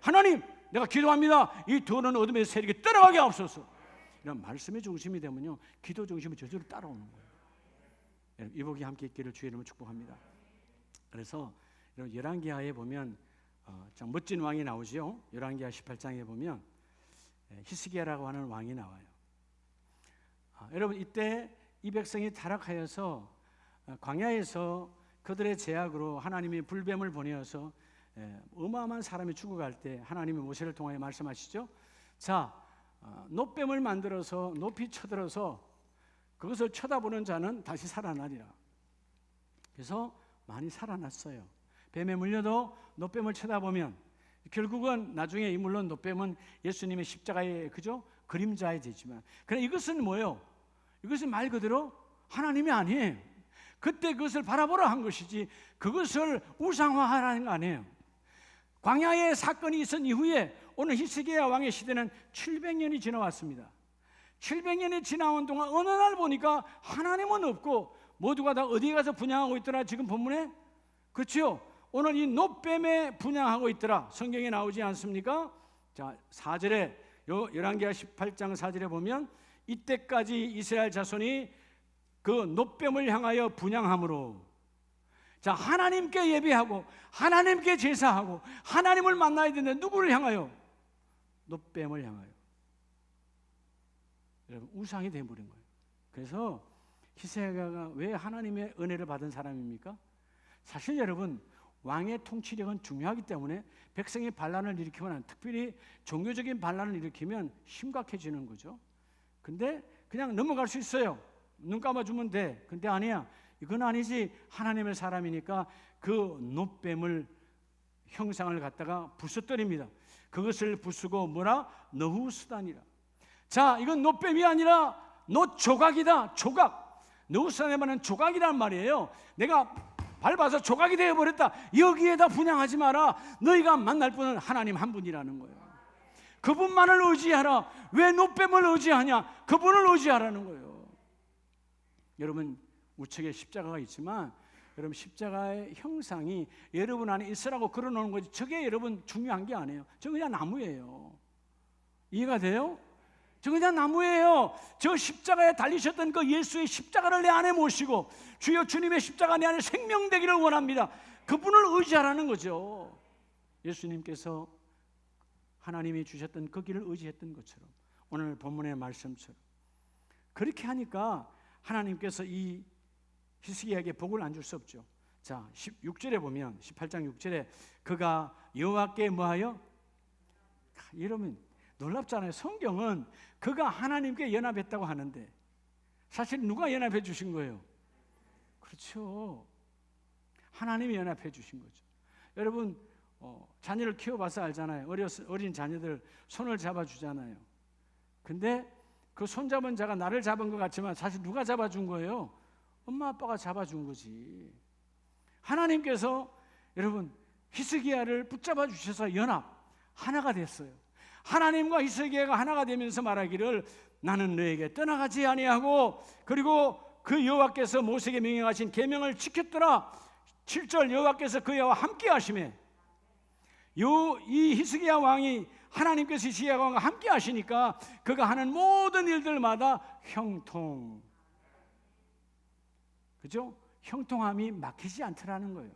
하나님, 내가 기도합니다. 이 더러운 어둠의 세력이 떠나가게 하옵소서. 이런 말씀의 중심이 되면요 기도 중심이 저절로 따라오는 거예요. 이 복이 함께 있기를 주의 이름으로 축복합니다. 그래서 여러분 열왕기하에 보면 참 멋진 왕이 나오죠. 열왕기하 18장에 보면 히스기야라고 하는 왕이 나와요. 여러분 이때 이 백성이 타락하여서 광야에서 그들의 제약으로 하나님이 불뱀을 보내어서 어마어마한 사람이 죽어갈 때 하나님이 모세를 통하여 말씀하시죠. 자, 놋뱀을 만들어서 높이 쳐들어서 그것을 쳐다보는 자는 다시 살아나리라. 그래서 많이 살아났어요. 뱀에 물려도 놋뱀을 쳐다보면 결국은 나중에 물론 놋뱀은 예수님의 십자가의 그죠? 그림자에 되지만, 그러나 이것은 뭐예요? 이것은 말 그대로 하나님이 아니에요. 그때 그것을 바라보라 한 것이지 그것을 우상화하라는 거 아니에요. 광야의 사건이 있은 이후에 오늘 히스기야 왕의 시대는 700년이 지나왔습니다. 700년이 지나온 동안 어느 날 보니까 하나님은 없고 모두가 다 어디에 가서 분향하고 있더라. 지금 본문에 그렇죠? 오늘 이 놋뱀에 분향하고 있더라. 성경에 나오지 않습니까? 자, 4절에 열왕기하 18장 4절에 보면 이때까지 이스라엘 자손이 그 놋뱀을 향하여 분향함으로, 자, 하나님께 예배하고 하나님께 제사하고 하나님을 만나야 되는데 누구를 향하여? 놋뱀을 향하여. 여러분 우상이 되어버린 거예요. 그래서 히스기야가 왜 하나님의 은혜를 받은 사람입니까? 사실 여러분 왕의 통치력은 중요하기 때문에 백성이 반란을 일으키면, 특별히 종교적인 반란을 일으키면 심각해지는 거죠. 근데 그냥 넘어갈 수 있어요. 눈 감아주면 돼. 근데 아니야. 이건 아니지. 하나님의 사람이니까 그 놋뱀을 형상을 갖다가 부숴뜨립니다. 그것을 부수고 뭐라? 너후수단이라. 자, 이건 놋뱀이 아니라 놋조각이다. 조각. 너후수단에만은 조각이란 말이에요. 내가 밟아서 조각이 되어버렸다. 여기에다 분향하지 마라. 너희가 만날 분은 하나님 한 분이라는 거예요. 그분만을 의지하라. 왜 놋뱀을 의지하냐? 그분을 의지하라는 거예요. 여러분 우측에 십자가가 있지만 여러분 십자가의 형상이 여러분 안에 있으라고 걸어놓은 거지, 저게 여러분 중요한 게 아니에요. 저 그냥 나무예요. 이해가 돼요? 저 그냥 나무예요. 저 십자가에 달리셨던 그 예수의 십자가를 내 안에 모시고 주여 주님의 십자가 내 안에 생명되기를 원합니다. 그분을 의지하라는 거죠. 예수님께서 하나님이 주셨던 그 길을 의지했던 것처럼 오늘 본문의 말씀처럼 그렇게 하니까 하나님께서 이 히스기야에게 복을 안 줄 수 없죠. 자, 16절에 보면 18장 6절에 그가 여호와께 뭐하여? 이러면 놀랍잖아요. 성경은 그가 하나님께 연합했다고 하는데 사실 누가 연합해 주신 거예요? 그렇죠. 하나님이 연합해 주신 거죠. 여러분 자녀를 키워봐서 알잖아요. 어린 자녀들 손을 잡아주잖아요. 근데 그 손잡은 자가 나를 잡은 것 같지만 사실 누가 잡아준 거예요? 엄마 아빠가 잡아준 거지. 하나님께서 여러분 히스기야를 붙잡아 주셔서 연합 하나가 됐어요. 하나님과 히스기야가 하나가 되면서 말하기를 나는 너에게 떠나가지 아니하고, 그리고 그 여호와께서 모세에게 명령하신 계명을 지켰더라. 7절 여호와께서 그와 함께 하시매, 이 히스기야 왕이 하나님께서 히스기야 왕과 함께 하시니까 그가 하는 모든 일들마다 형통, 그죠? 형통함이 막히지 않더라는 거예요.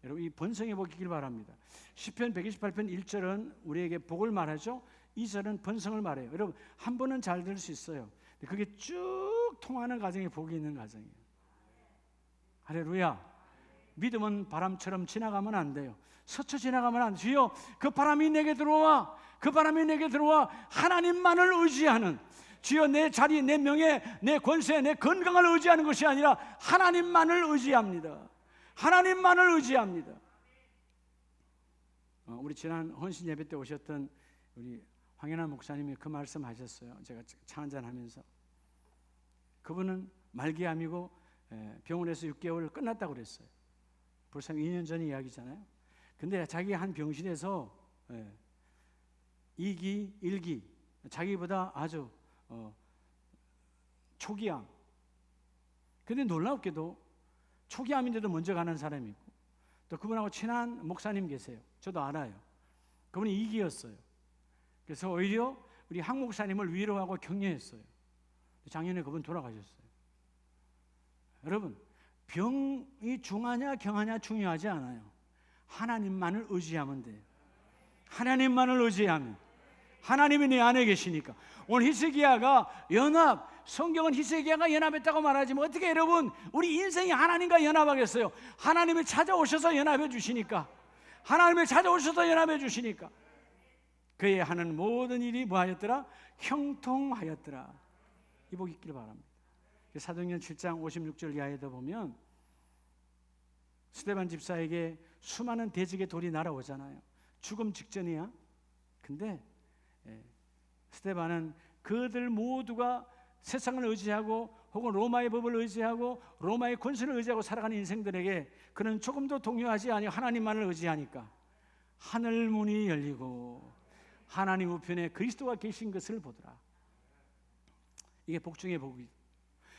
여러분 이 번성해 보기를 바랍니다. 시편 128편 1절은 우리에게 복을 말하죠. 2절은 번성을 말해요. 여러분 한 번은 잘 될 수 있어요. 그게 쭉 통하는 가정에 복이 있는 가정이에요. 할렐루야. 믿음은 바람처럼 지나가면 안 돼요. 스쳐 지나가면 안 돼요. 주여 그 바람이 내게 들어와, 그 바람이 내게 들어와. 하나님만을 의지하는, 주여 내 자리, 내 명예, 내 권세, 내 건강을 의지하는 것이 아니라 하나님만을 의지합니다. 하나님만을 의지합니다. 우리 지난 헌신 예배 때 오셨던 우리 황현아 목사님이 그 말씀 하셨어요. 제가 차 한잔하면서 그분은 말기암이고 병원에서 6개월 끝났다고 그랬어요. 벌써 2년 전 이야기잖아요. 근데 자기 한 병실에서 2기, 1기, 자기보다 아주 초기암. 근데 놀랍게도 초기암인데도 먼저 가는 사람이 있고, 또 그분하고 친한 목사님 계세요. 저도 알아요. 그분이 2기였어요. 그래서 오히려 우리 한 목사님을 위로하고 격려했어요. 작년에 그분 돌아가셨어요. 여러분 병이 중하냐 경하냐 중요하지 않아요. 하나님만을 의지하면 돼요. 하나님만을 의지하면, 하나님이 내 안에 계시니까. 오늘 히스기야가 연합, 성경은 히스기야가 연합했다고 말하지만 어떻게 여러분 우리 인생이 하나님과 연합하겠어요? 하나님이 찾아오셔서 연합해 주시니까, 하나님이 찾아오셔서 연합해 주시니까 그의 하는 모든 일이 뭐하였더라? 형통하였더라. 이 복 있기를 바랍니다. 사도행전 7장 56절 이하에도 보면 스데반 집사에게 수많은 대적의 돌이 날아오잖아요. 죽음 직전이야. 근데 스데반은 그들 모두가 세상을 의지하고 혹은 로마의 법을 의지하고 로마의 권세를 의지하고 살아가는 인생들에게 그는 조금도 동요하지 아니하고 하나님만을 의지하니까 하늘 문이 열리고 하나님 우편에 그리스도가 계신 것을 보더라. 이게 복 중의 복이죠.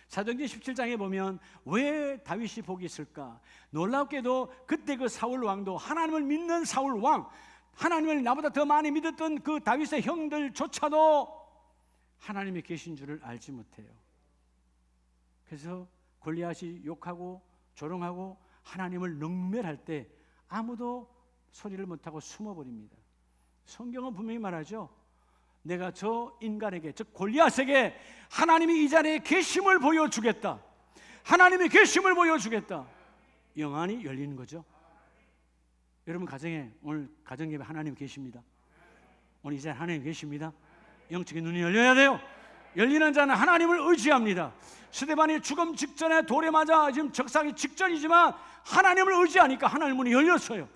사도행전 17장에 보면 왜 다윗이 복이 있을까? 놀랍게도 그때 그 사울 왕도, 하나님을 믿는 사울 왕, 하나님을 나보다 더 많이 믿었던 그 다윗의 형들조차도 하나님이 계신 줄을 알지 못해요. 그래서 골리앗이 욕하고 조롱하고 하나님을 능멸할 때 아무도 소리를 못하고 숨어버립니다. 성경은 분명히 말하죠. 내가 저 인간에게, 즉 골리앗에게 하나님이 이 자리에 계심을 보여주겠다. 하나님이 계심을 보여주겠다. 영안이 열리는 거죠. 여러분 가정에 오늘 가정예배 하나님 계십니다. 오늘 이 자리에 하나님 계십니다. 영적인 눈이 열려야 돼요. 열리는 자는 하나님을 의지합니다. 스데반이 죽음 직전에 돌에 맞아 지금 적상이 직전이지만 하나님을 의지하니까 하나님 문이 열렸어요.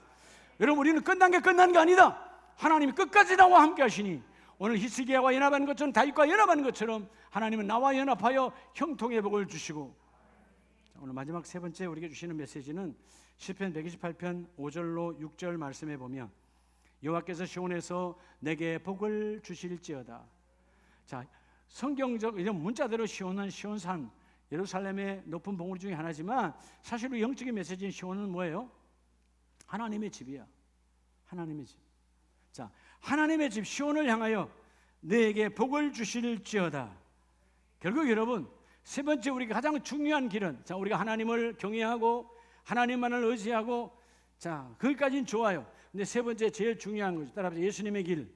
여러분 우리는 끝난 게 끝난 게 아니다. 하나님이 끝까지 나와 함께 하시니 오늘 히스기야와 연합하는 것처럼 다윗과 연합하는 것처럼 하나님은 나와 연합하여 형통의 복을 주시고, 오늘 마지막 세 번째 우리에게 주시는 메시지는 시편 128편 5절로 6절 말씀에 보면 여호와께서 시온에서 내게 복을 주실지어다. 자, 성경적 이런 문자대로 시온은 시온산, 예루살렘의 높은 봉우리 중에 하나지만 사실 영적인 메시지인 시온은 뭐예요? 하나님의 집이야. 하나님의 집. 자, 하나님의 집 시온을 향하여 너에게 복을 주실지어다. 결국 여러분 세 번째 우리가 가장 중요한 길은, 자, 우리가 하나님을 경외하고 하나님만을 의지하고, 자, 거기까지는 좋아요. 근데 세 번째 제일 중요한 거죠. 따라서 예수님의 길.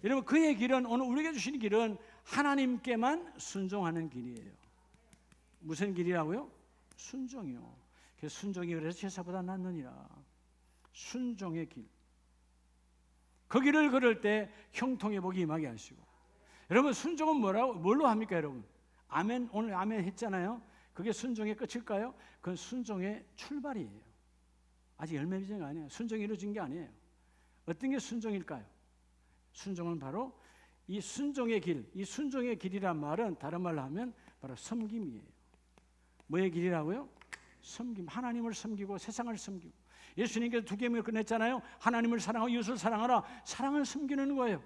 여러분 그의 길은, 오늘 우리에게 주신 길은 하나님께만 순종하는 길이에요. 무슨 길이라고요? 순종이요. 그래서 순종이 그래서 제사보다 낫느니라. 순종의 길. 그 길을 걸을 때 형통의 복이 임하게 하시고. 여러분 순종은 뭘로 합니까 여러분? 아멘, 오늘 아멘 했잖아요. 그게 순종의 끝일까요? 그건 순종의 출발이에요. 아직 열매 맺은 게 아니에요. 순종이 이루어진 게 아니에요. 어떤 게 순종일까요? 순종은 바로 이 순종의 길, 이 순종의 길이란 말은 다른 말로 하면 바로 섬김이에요. 뭐의 길이라고요? 섬김. 하나님을 섬기고 세상을 섬기고. 예수님께서 두 계명을 끝냈잖아요. 하나님을 사랑하고 이웃을 사랑하라. 사랑은 섬기는 거예요.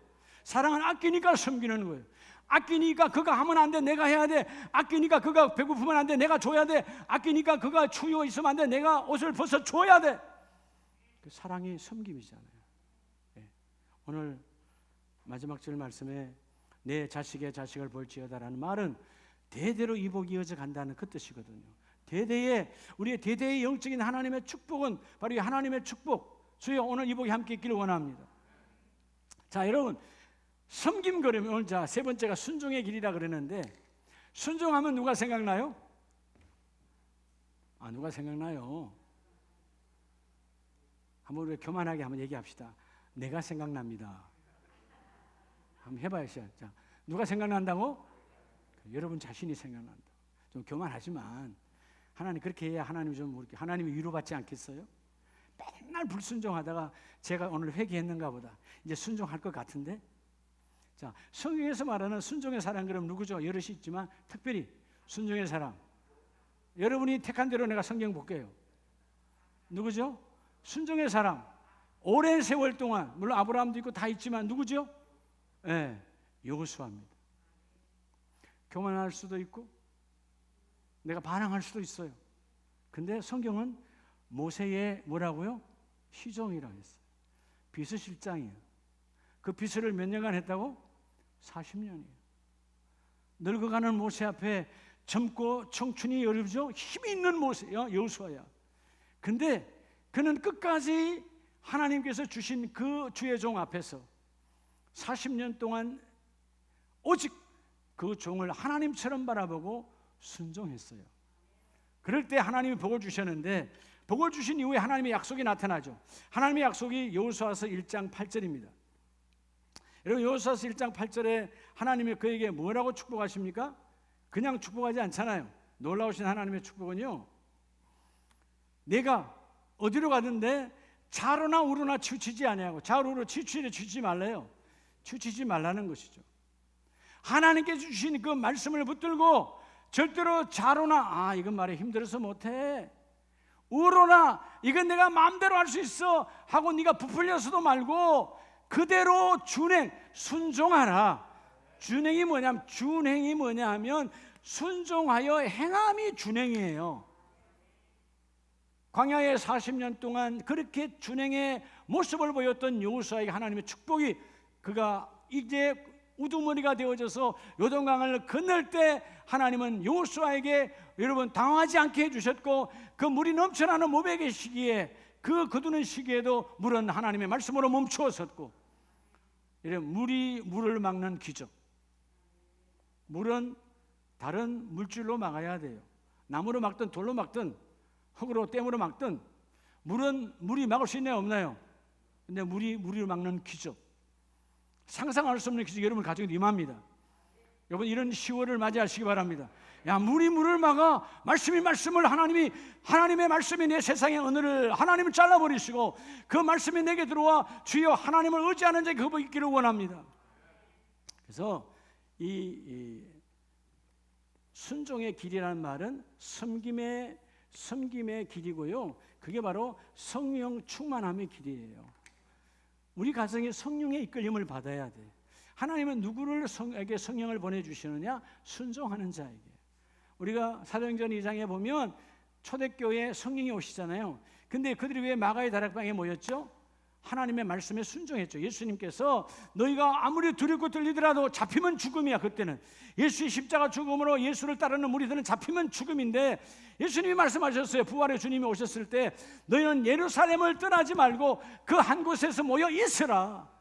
사랑은 아끼니까 섬기는 거예요. 아끼니까 그가 하면 안 돼, 내가 해야 돼. 아끼니까 그가 배고프면 안 돼, 내가 줘야 돼. 아끼니까 그가 추워 있으면 안 돼, 내가 옷을 벗어 줘야 돼. 그 사랑이 섬김이잖아요. 네. 오늘 마지막 절 말씀에 내 자식의 자식을 볼지어다라는 말은 대대로 이복이 이어져 간다는 그 뜻이거든요. 대대의 우리의 대대의 영적인 하나님의 축복은 바로 이 하나님의 축복. 주여 오늘 이복이 함께 있기를 원합니다. 자, 여러분, 섬김 그러면 오늘 자 세 번째가 순종의 길이라 그러는데, 순종하면 누가 생각나요? 누가 생각나요? 한번 우리 교만하게 한번 얘기합시다. 내가 생각납니다. 한번 해봐요. 자, 누가 생각난다고? 여러분 자신이 생각난다. 좀 교만하지만 하나님 그렇게 해야 하나님이 좀 이렇게 하나님이 위로받지 않겠어요? 맨날 불순종하다가 제가 오늘 회개했는가 보다. 이제 순종할 것 같은데. 자, 성경에서 말하는 순종의 사람 그럼 누구죠? 여럿이 있지만 특별히 순종의 사람. 여러분이 택한 대로 내가 성경 볼게요. 누구죠? 순종의 사람. 오랜 세월 동안 물론 아브라함도 있고 다 있지만 누구죠? 네, 여호수아입니다. 교만할 수도 있고 내가 반항할 수도 있어요. 근데 성경은 모세의 뭐라고요? 시종이라고 했어요. 비서실장이에요. 그 비서를 몇 년간 했다고? 40년이에요. 늙어가는 모세 앞에 젊고 청춘이 여리죠? 힘이 있는 모세야, 여호수아야. 근데 그는 끝까지 하나님께서 주신 그 주의 종 앞에서 40년 동안 오직 그 종을 하나님처럼 바라보고 순종했어요. 그럴 때 하나님이 복을 주셨는데, 복을 주신 이후에 하나님의 약속이 나타나죠. 하나님의 약속이 여호수아서 1장 8절입니다. 여러분, 여호수아서 1장 8절에 하나님이 그에게 뭐라고 축복하십니까? 그냥 축복하지 않잖아요. 놀라우신 하나님의 축복은요, 내가 어디로 가든데 좌로나 우로나 치우치지 아니하고, 좌로 우로 치우치지 말래요. 치우치지 말라는 것이죠. 하나님께 주신 그 말씀을 붙들고 절대로 좌로나 이건 말이 힘들어서 못해, 우로나 이건 내가 마음대로 할 수 있어 하고 네가 부풀려서도 말고 그대로 준행, 순종하라. 준행이 뭐냐 하면 순종하여 행함이 준행이에요. 광야에 40년 동안 그렇게 준행의 모습을 보였던 여호수아에게 하나님의 축복이, 그가 이제 우두머리가 되어져서 요단강을 건널 때 하나님은 여호수아에게 여러분 당황하지 않게 해주셨고, 그 물이 넘쳐나는 모백의 시기에 그 거두는 시기에도 물은 하나님의 말씀으로 멈추었었고, 이런 물이 물을 막는 기적. 물은 다른 물질로 막아야 돼요. 나무로 막든 돌로 막든 흙으로 댐으로 막든 물은 물이 막을 수 있나요, 없나요? 근데 물이 물을 막는 기적, 상상할 수 없는 기적 여러분 가정에 임합니다. 여러분 이런 10월을 맞이하시기 바랍니다. 야, 물이 물을 막아. 말씀이 말씀을 하나님의 말씀이 내 세상의 언어를 하나님을 잘라버리시고 그 말씀이 내게 들어와 주여 하나님을 의지하는 자에게 그거 있기를 원합니다. 그래서 이 순종의 길이라는 말은 섬김의 길이고요. 그게 바로 성령 충만함의 길이에요. 우리 가정에 성령의 이끌림을 받아야 돼. 하나님은 누구에게 성령을 보내주시느냐? 순종하는 자에게. 우리가 사도행전 2장에 보면 초대교회에 성령이 오시잖아요. 근데 그들이 왜 마가의 다락방에 모였죠? 하나님의 말씀에 순종했죠. 예수님께서 너희가 아무리 두렵고 떨리더라도 잡히면 죽음이야. 그때는 예수의 십자가 죽음으로 예수를 따르는 무리들은 잡히면 죽음인데, 예수님이 말씀하셨어요. 부활의 주님이 오셨을 때 너희는 예루살렘을 떠나지 말고 그 한 곳에서 모여 있으라.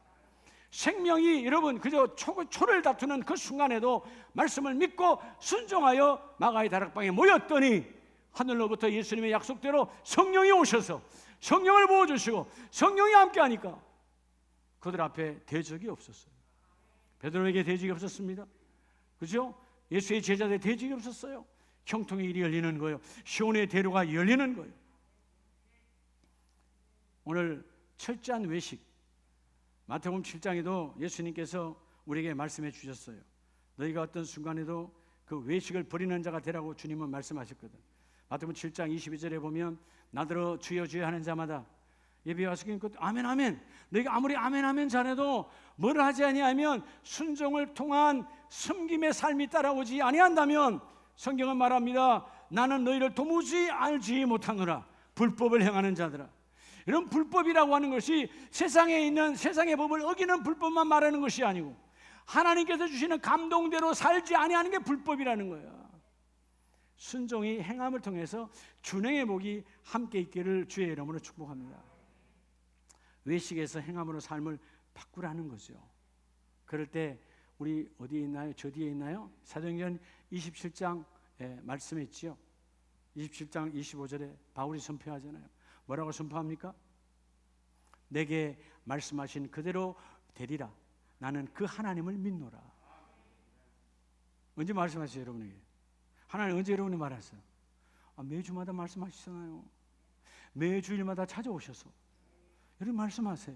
생명이 여러분 그저 초를 다투는 그 순간에도 말씀을 믿고 순종하여 마가의 다락방에 모였더니 하늘로부터 예수님의 약속대로 성령이 오셔서 성령을 부어주시고 성령이 함께하니까 그들 앞에 대적이 없었어요. 베드로에게 대적이 없었습니다. 그죠? 예수의 제자들의 대적이 없었어요. 형통의 일이 열리는 거예요. 시온의 대로가 열리는 거예요. 오늘 철저한 외식, 마태복음 7장에도 예수님께서 우리에게 말씀해 주셨어요. 너희가 어떤 순간에도 그 외식을 버리는 자가 되라고 주님은 말씀하셨거든. 마태복음 7장 22절에 보면 나더러 주여 주여 하는 자마다 예배에 와서 아멘 아멘. 너희가 아무리 아멘 아멘 잘해도 뭘 하지 아니하면 순종을 통한 섬김의 삶이 따라오지 아니한다면 성경은 말합니다. 나는 너희를 도무지 알지 못하노라. 불법을 행하는 자들아. 이런 불법이라고 하는 것이 세상에 있는 세상의 법을 어기는 불법만 말하는 것이 아니고 하나님께서 주시는 감동대로 살지 아니하는 게 불법이라는 거야. 순종이 행함을 통해서 준행의 복이 함께 있기를 주의 이름으로 축복합니다. 외식에서 행함으로 삶을 바꾸라는 거죠. 그럴 때 우리 어디에 있나요? 저 뒤에 있나요? 사도행전 27장 말씀했지요. 27장 25절에 바울이 선포하잖아요. 뭐라고 선포합니까? 내게 말씀하신 그대로 되리라. 나는 그 하나님을 믿노라. 언제 말씀하셨어요, 여러분에게? 하나님 언제 여러분이 말했어요? 매주마다 말씀하시잖아요. 매주일마다 찾아오셔서 여러분 말씀하세요.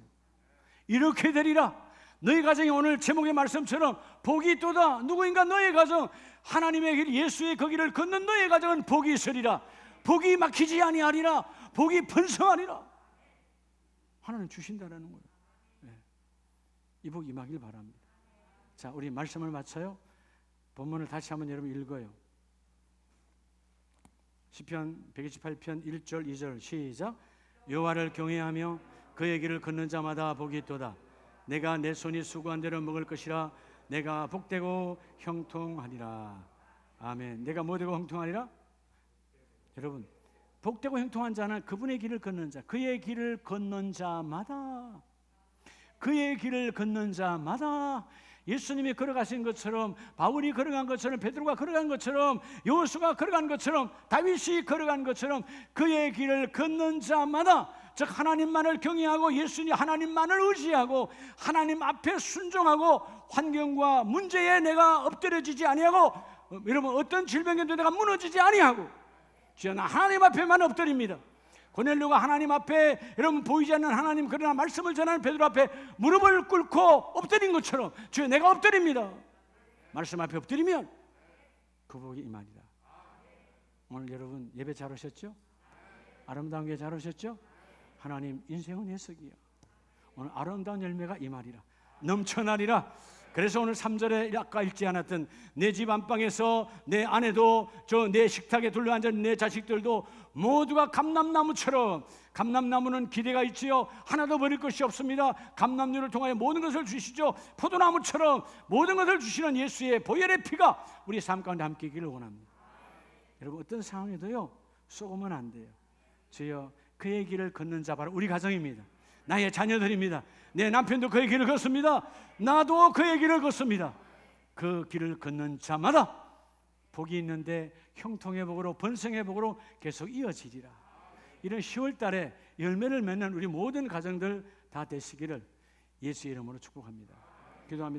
이렇게 되리라. 너희 가정이 오늘 제목의 말씀처럼 복이 있도다. 누구인가 너의 가정 하나님의 길 예수의 그 길을 걷는 너의 가정은 복이 있으리라. 복이 막히지 아니하리라. 복이 번성하리라. 하나님 주신다라는 거예요. 이 복 임하길 바랍니다. 자, 우리 말씀을 마쳐요. 본문을 다시 한번 여러분 읽어요. 시편 128편 1절 2절 시작. 여호와를 경외하며 그의 길을 걷는 자마다 복이 있도다. 내가 내 손이 수고한 대로 먹을 것이라. 내가 복되고 형통하리라. 아멘. 내가 뭐 되고 형통하리라? 여러분, 복되고 형통한 자는 그분의 길을 걷는 자, 그의 길을 걷는 자마다, 그의 길을 걷는 자마다 예수님이 걸어가신 것처럼, 바울이 걸어간 것처럼, 베드로가 걸어간 것처럼, 여호수아가 걸어간 것처럼, 다윗이 걸어간 것처럼 그의 길을 걷는 자마다, 즉 하나님만을 경외하고 예수님 하나님만을 의지하고 하나님 앞에 순종하고 환경과 문제에 내가 엎드려지지 아니하고, 여러분 어떤 질병에도 내가 무너지지 아니하고 주여 나 하나님 앞에만 엎드립니다. 고넬료가 하나님 앞에, 여러분 보이지 않는 하나님 그러나 말씀을 전하는 베드로 앞에 무릎을 꿇고 엎드린 것처럼 주여 내가 엎드립니다. 말씀 앞에 엎드리면 그 복이 임하리라. 오늘 여러분 예배 잘 오셨죠? 아름다운 게 잘 오셨죠? 하나님 인생은 해석이야. 오늘 아름다운 열매가 임하리라. 넘쳐나리라. 그래서 오늘 3절에 아까 읽지 않았던 내 집 안방에서 내 아내도 내 식탁에 둘러앉은 내 자식들도 모두가 감람나무처럼, 감람나무는 기대가 있지요. 하나도 버릴 것이 없습니다. 감람류를 통하여 모든 것을 주시죠. 포도나무처럼 모든 것을 주시는 예수의 보혈의 피가 우리 삶 가운데 함께 있기를 원합니다. 여러분 어떤 상황에도요 쏘고면 안 돼요. 주여 그의 길을 걷는 자 바로 우리 가정입니다. 나의 자녀들입니다. 내 남편도 그의 길을 걷습니다. 나도 그의 길을 걷습니다. 그 길을 걷는 자마다 복이 있는데 형통의 복으로 번성의 복으로 계속 이어지리라. 이런 10월 달에 열매를 맺는 우리 모든 가정들 다 되시기를 예수의 이름으로 축복합니다. 기도합니다.